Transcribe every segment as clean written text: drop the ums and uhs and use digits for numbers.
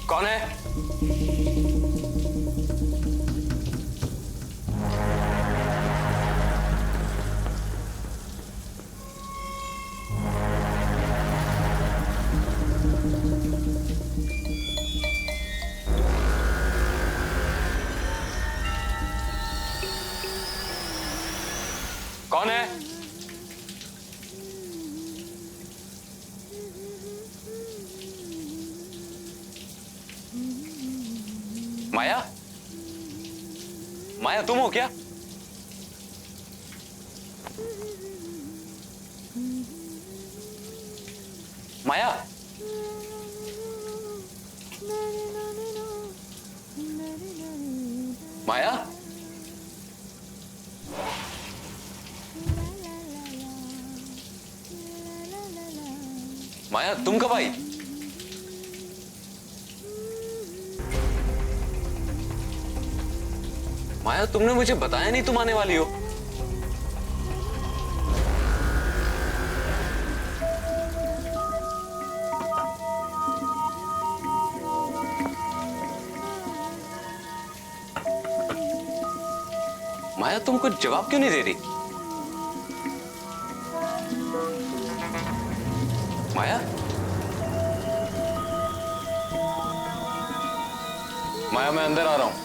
कौन है? कौन है? माया? माया तुम हो क्या? माया? माया? माया तुम कब आई? माया तुमने मुझे बताया नहीं तुम आने वाली हो। माया तुम कुछ जवाब क्यों नहीं दे रही? माया? माया मैं अंदर आ रहा हूं।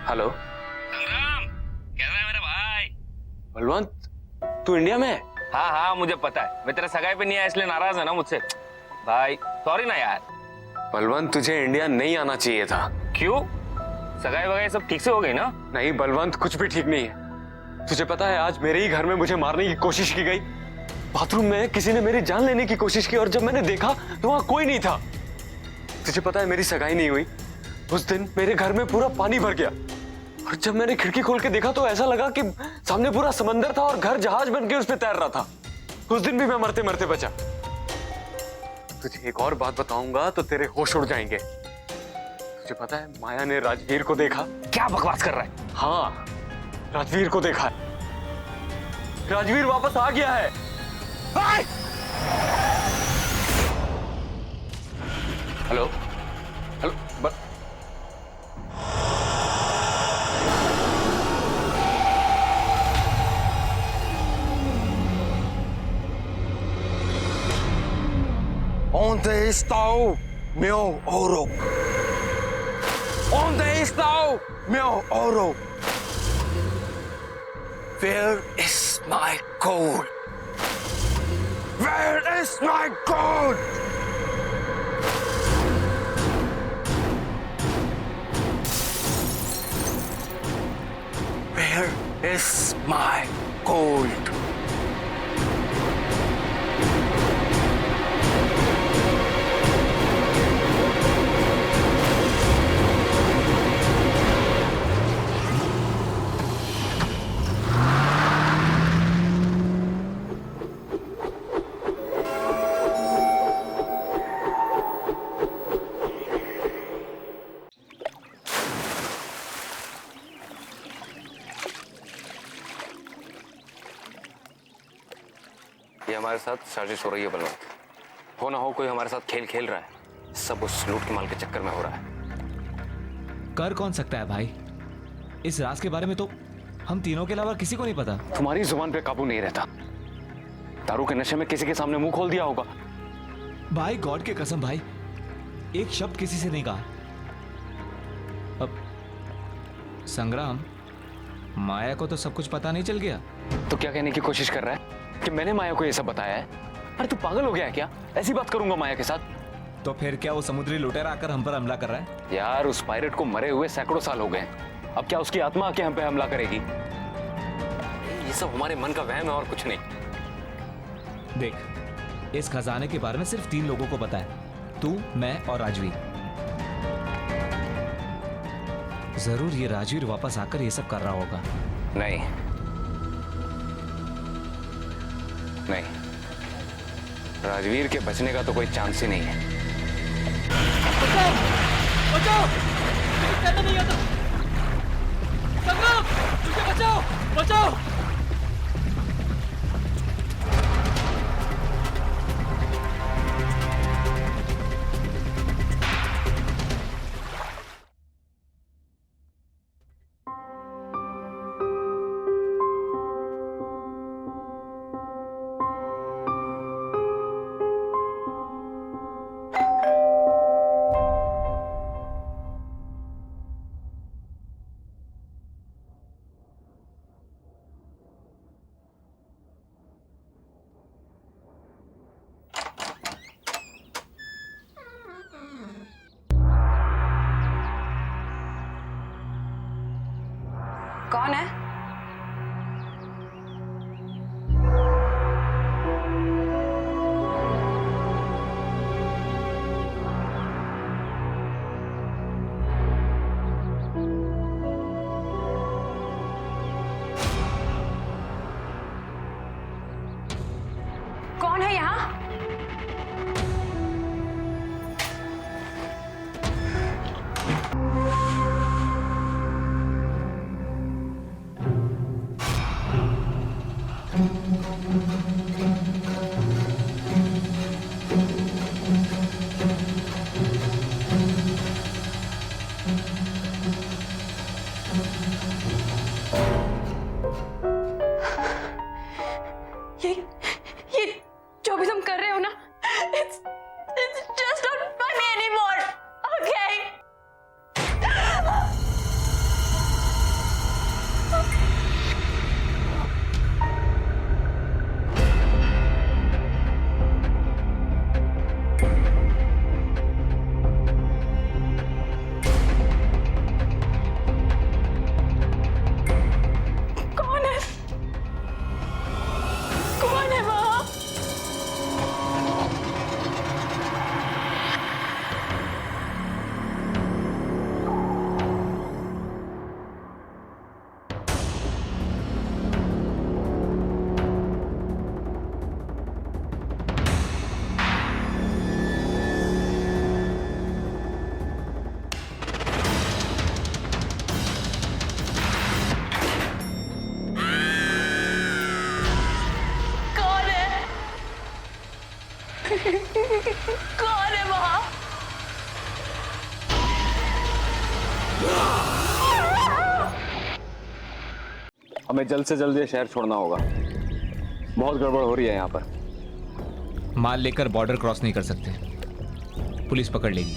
हेलो संग्राम, कैसा है मेरा भाई? बलवंत, तू इंडिया में है? हाँ हाँ मुझे पता है, मैं तेरा सगाई पे नहीं आया इसलिए नाराज है ना मुझसे। भाई सॉरी ना यार। बलवंत तुझे इंडिया नहीं आना चाहिए था। क्यों? सगाई वगाई सब ठीक से हो गई ना? नहीं बलवंत, कुछ भी ठीक नहीं है। तुझे पता है आज मेरे ही घर में मुझे मारने की कोशिश की गई। बाथरूम में किसी ने मेरी जान लेने की कोशिश की और जब मैंने देखा तो वहां कोई नहीं था। तुझे पता है मेरी सगाई नहीं हुई। उस दिन मेरे घर में पूरा पानी भर गया और जब मैंने खिड़की खोल के देखा तो ऐसा लगा कि सामने पूरा समंदर था और घर जहाज बन के उस पे तैर रहा था। उस दिन भी मैं मरते मरते बचा। तुझे एक और बात बताऊंगा तो तेरे होश उड़ जाएंगे। तुझे पता है माया ने राजवीर को देखा। क्या बकवास कर रहा है? हाँ, राजवीर को देखा है। राजवीर वापस आ गया है। Hello hello Onde está o meu ouro? Onde está o meu ouro? Where is my gold? Where is my gold? Where is my gold? ये हमारे साथ साजिश हो रही है बलवंत। हो ना हो कोई हमारे साथ खेल खेल रहा है। सब उस लूट के माल के चक्कर में हो रहा है। कर कौन सकता है भाई? इस राज के बारे में तो हम तीनों के अलावा किसी को नहीं पता। तुम्हारी जुबान पे काबू नहीं रहता। दारू के नशे में किसी के सामने मुंह खोल दिया होगा। भाई गॉड के कसम भाई, एक शब्द किसी से नहीं कहा। अब संग्राम, माया को तो सब कुछ पता नहीं चल गया? तो क्या कहने की कोशिश कर रहा है कि मैंने माया को ये सब बताया है? अरे तू पागल हो गया है क्या? ऐसी बात करूंगा माया के साथ? तो फिर क्या वो समुद्री लुटेरा आकर हम पर हमला कर रहा है? यार उस पायरेट को मरे हुए सैकड़ों साल हो गए। अब क्या उसकी आत्मा आके हम पे हमला करेगी? ये सब हमारे मन का वहम है और कुछ नहीं। देख, इस खजाने के बारे में सिर्फ 3 लोगों को पता है, तू, मैं और राजवीर। जरूर ये राजवीर वापस आकर ये सब कर रहा होगा। नहीं नहीं, राजवीर के बचने का तो कोई चांस ही नहीं है। बचाओ! मुझे कहना नहीं आता। संग्राम, मुझे बचाओ! बचाओ! कौन है? कौन है यहाँ? ये जो भी तुम कर रहे हो ना, it's just not funny anymore, okay? कौन है? कौन है वहाँ? कौन है? कौन है वहाँ? हमें जल्द से जल्द ये शहर छोड़ना होगा। बहुत गड़बड़ हो रही है यहाँ पर। माल लेकर बॉर्डर क्रॉस नहीं कर सकते, पुलिस पकड़ लेगी।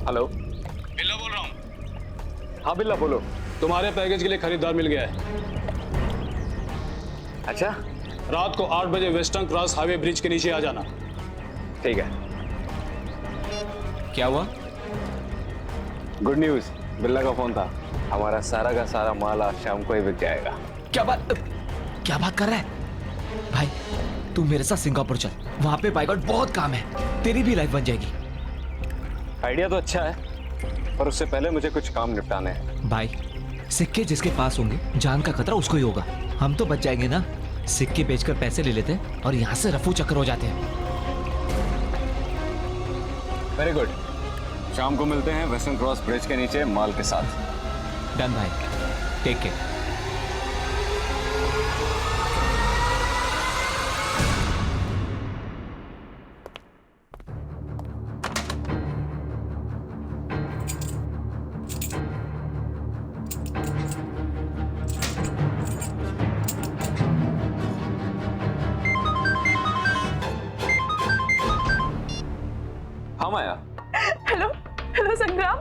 हेलो, बिल्ला बोल रहा हूँ। हाँ बिल्ला बोलो। तुम्हारे पैकेज के लिए खरीदार मिल गया है। अच्छा रात को 8 बजे वेस्टर्न क्रॉस हाईवे ब्रिज के नीचे आ जाना। ठीक है। क्या हुआ? गुड न्यूज, बिल्ला का फोन था। हमारा सारा का सारा माल आज शाम को ही बिक जाएगा। क्या बात कर रहा है? भाई तू मेरे साथ सिंगापुर चल, वहां पे बाय गॉड बहुत काम है, तेरी भी लाइफ बन जाएगी। आइडिया तो अच्छा है, पर उससे पहले मुझे कुछ काम निपटाने हैं। भाई सिक्के जिसके पास होंगे, जान का खतरा उसको ही होगा। हम तो बच जाएंगे ना, सिक्के बेचकर पैसे ले लेते हैं और यहाँ से रफू चक्कर हो जाते हैं। वेरी गुड, शाम को मिलते हैं वेस्टर्न क्रॉस ब्रिज के नीचे माल के साथ। डन भाई, टेक केयर। हाँ माया, हेलो हेलो संग्राम,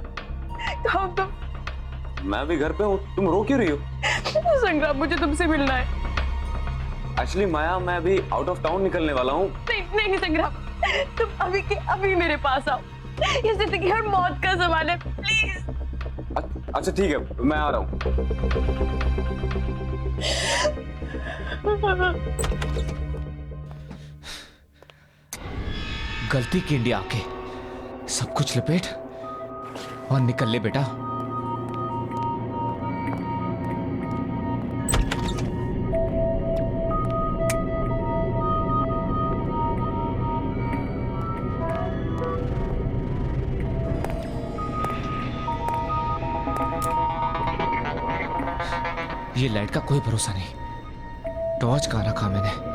कहाँ हो तुम? मैं भी घर पे हूँ। तुम रो क्यों रही हो? संग्राम मुझे तुमसे मिलना है। एक्चुअली माया, मैं अभी आउट ऑफ टाउन निकलने वाला हूँ। नहीं नहीं संग्राम, तुम अभी के अभी मेरे पास आओ। ये जिंदगी और मौत का सवाल है, प्लीज। अच्छा ठीक है, मैं आ रहा हूँ। गलती की इंडिया आके सब कुछ लपेट और निकल ले बेटा। ये लाइट का कोई भरोसा नहीं, टॉर्च कहाँ रखा मैंने?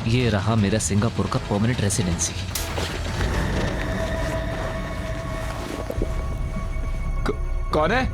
ये रहा मेरा सिंगापुर का परमानेंट रेसिडेंसी। कौन है?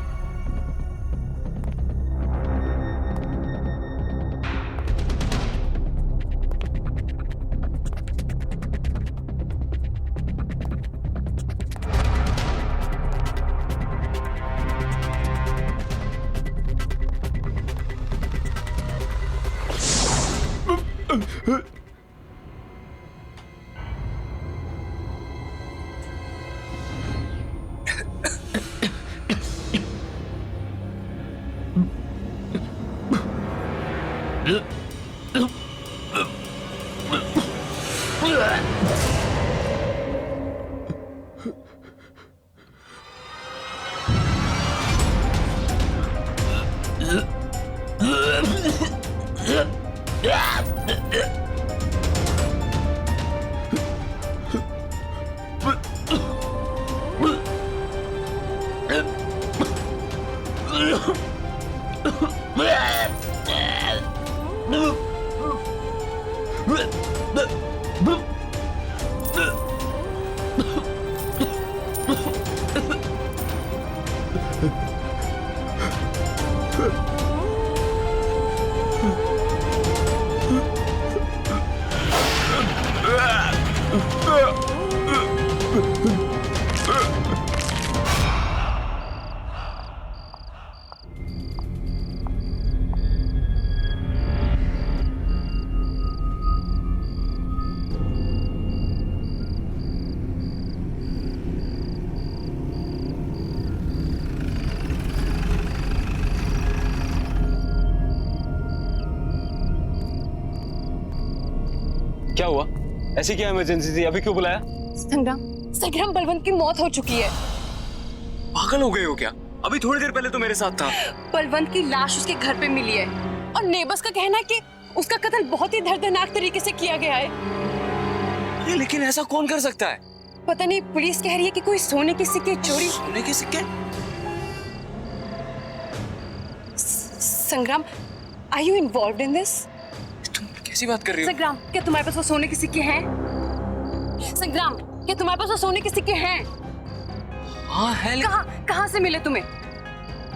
क्या हुआ? ऐसी क्या इमरजेंसी थी? अभी क्यों बुलाया? संग्राम, संग्राम बलवंत की मौत हो चुकी है। पागल हो गए हो क्या? अभी थोड़ी देर पहले तो मेरे साथ था। बलवंत की लाश उसके घर पे मिली है और नेबर्स का कहना है कि उसका कत्ल बहुत ही दर्दनाक तरीके से किया गया है। अरे लेकिन ऐसा कौन कर सकता है? पता नहीं, पुलिस कह रही है कि कोई सोने के सिक्के चोरी। सोने के सिक्के? Sangram, are you involved in this? तुम कैसी बात कर रही हो? संग्राम, क्या तुम्हारे पास वो सोने के सिक्के हैं? संग्राम, क्या तुम्हारे पास वो सोने के सिक्के हैं? हाँ है। कहाँ से मिले तुम्हें?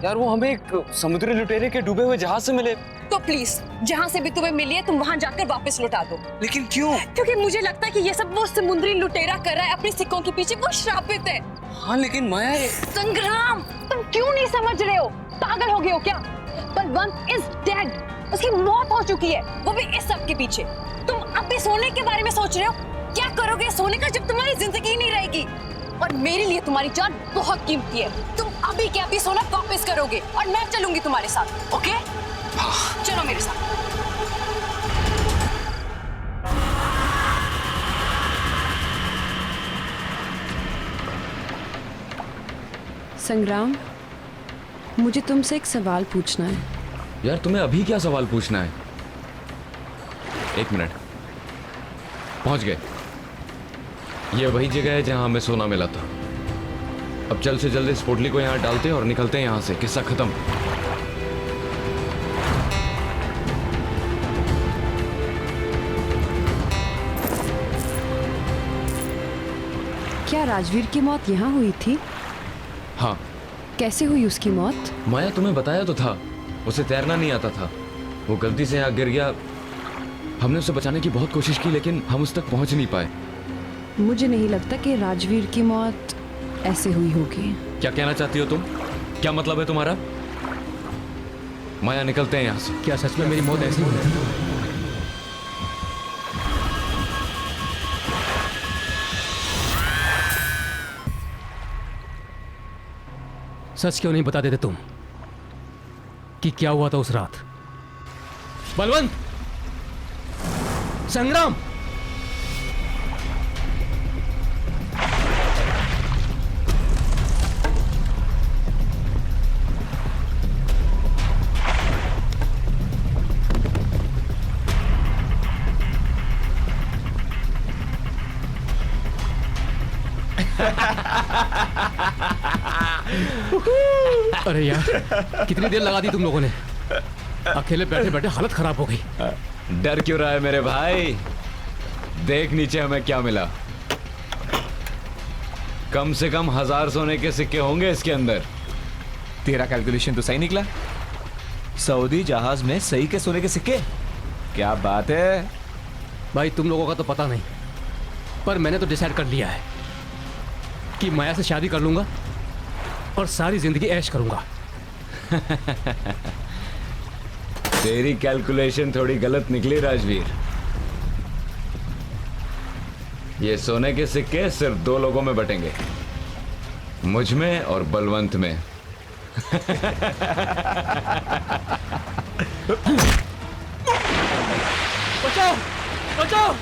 यार वो हमें एक समुद्री लुटेरे के डूबे हुए जहाज से मिले। तो प्लीज, जहाँ से भी तुम्हें मिली है तुम वहाँ जाकर वापस लौटा दो। लेकिन क्यों? क्योंकि मुझे लगता है कि ये सब वो समुद्री लुटेरा कर रहा है अपने सिक्कों के पीछे। वो श्रापित है। हाँ लेकिन माया संग्राम, तुम क्यों नहीं समझ रहे हो? पागल हो गए हो क्या? बलवंत इज डेड, उसकी मौत हो चुकी है, वो भी इस सब के पीछे। तुम अब भी सोने के बारे में सोच रहे हो? क्या करोगे सोने का जब तुम्हारी जिंदगी नहीं रहेगी? और मेरे लिए तुम्हारी जान बहुत कीमती है। तुम अभी के अभी सोना वापस करोगे और मैं चलूंगी तुम्हारे साथ, ओके? चलो मेरे साथ। संग्राम, मुझे तुमसे एक सवाल पूछना है। यार तुम्हें अभी क्या सवाल पूछना है? एक मिनट, पहुंच गए। ये वही जगह है जहां हमें सोना मिला था। अब जल्द से जल्द इस पोटली को यहां डालते हैं और निकलते हैं यहां से। किस्सा खत्म। क्या राजवीर की मौत यहाँ हुई थी? हाँ। कैसे हुई उसकी मौत? माया तुम्हें बताया तो था, उसे तैरना नहीं आता था। वो गलती से यहाँ गिर गया। हमने उसे बचाने की बहुत कोशिश की लेकिन हम उस तक पहुंच नहीं पाए। मुझे नहीं लगता कि राजवीर की मौत ऐसे हुई होगी। क्या कहना चाहती हो तुम? क्या मतलब है तुम्हारा? माया निकलते हैं यहाँ से। क्या सच में मेरी मौत ऐसी हुई थी? सच क्यों नहीं बता देते तुम कि क्या हुआ था उस रात? बलवंत, संग्राम, अरे यार, कितनी देर लगा दी तुम लोगों ने? अकेले बैठे बैठे हालत खराब हो गई। डर क्यों रहा है मेरे भाई? देख नीचे हमें क्या मिला। कम से कम 1000 सोने के सिक्के होंगे इसके अंदर। तेरा कैलकुलेशन तो सही निकला। सऊदी जहाज में सही के सोने के सिक्के? क्या बात है भाई, तुम लोगों का तो पता नहीं, पर मैंने तो डिसाइड कर लिया है कि माया से शादी कर लूंगा और सारी जिंदगी ऐश करूंगा। तेरी कैलकुलेशन थोड़ी गलत निकली राजवीर। ये सोने के सिक्के सिर्फ 2 लोगों में बटेंगे, मुझ में और बलवंत में। बचाओ, बचाओ!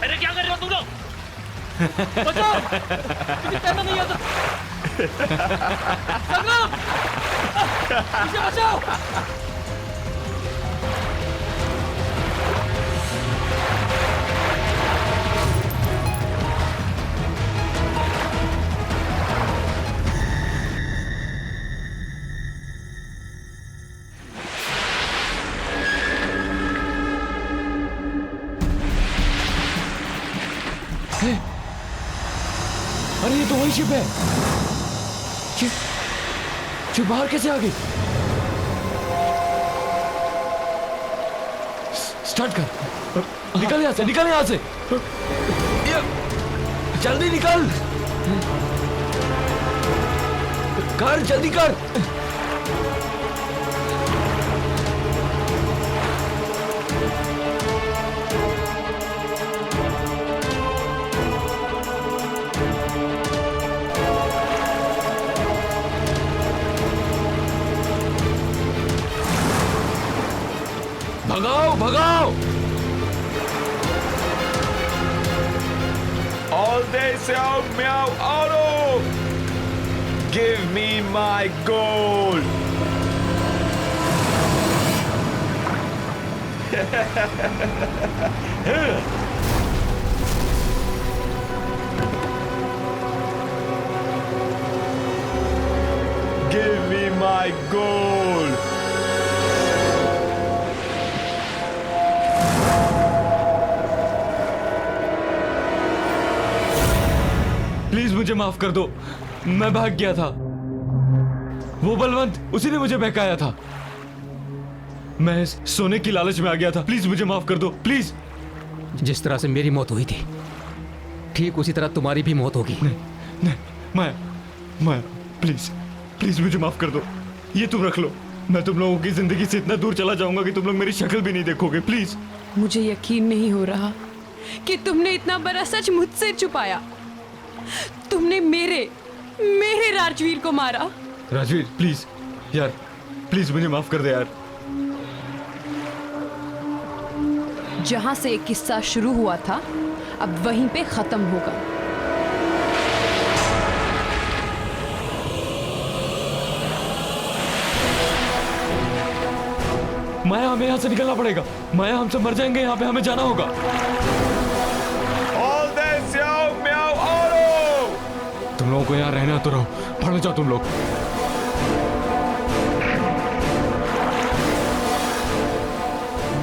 अरे क्या कर रहे हो तुम लोग? बचाओ! मुझे तैरना नहीं आता। संग्राम! मुझे बचाओ! अरे ये तो वही शिप है। ये बाहर कैसे आ गई? स्टार्ट कर। निकल यहाँ से, निकल यहाँ से। जल्दी निकल। कर, जल्दी कर। भगाओ, भगाओ। All day Xiao Miao Auto! Give me my gold! Give me my gold! Please मुझे माफ कर दो, मैं भाग गया था। वो बलवंत, उसी ने मुझे बहकाया था। मैं सोने की लालच में आ गया था। प्लीज मुझे माफ कर दो, प्लीज। जिस तरह से मेरी मौत हुई थी, ठीक उसी तरह तुम्हारी भी मौत होगी। नहीं, माया, माया, प्लीज, प्लीज मुझे माफ कर दो। ये तुम रख लो। मैं तुम लोगों की जिंदगी से इतना दूर चला जाऊंगा कि तुम लोग मेरी शक्ल भी नहीं देखोगे। प्लीज। मुझे यकीन नहीं हो रहा कि तुमने इतना बड़ा सच मुझसे छुपाया। तुमने मेरे राजवीर को मारा। राजवीर, प्लीज यार, प्लीज मुझे माफ कर दे यार। जहां से एक किस्सा शुरू हुआ था, अब वहीं पे खत्म होगा। माया, हमें यहाँ से निकलना पड़ेगा। माया, हम सब मर जाएंगे यहाँ पे, हमें जाना होगा। तुम लोगों को यहाँ रहना तो रहो, पढ़ जाओ तुम लोग।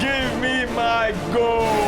Give me my gold.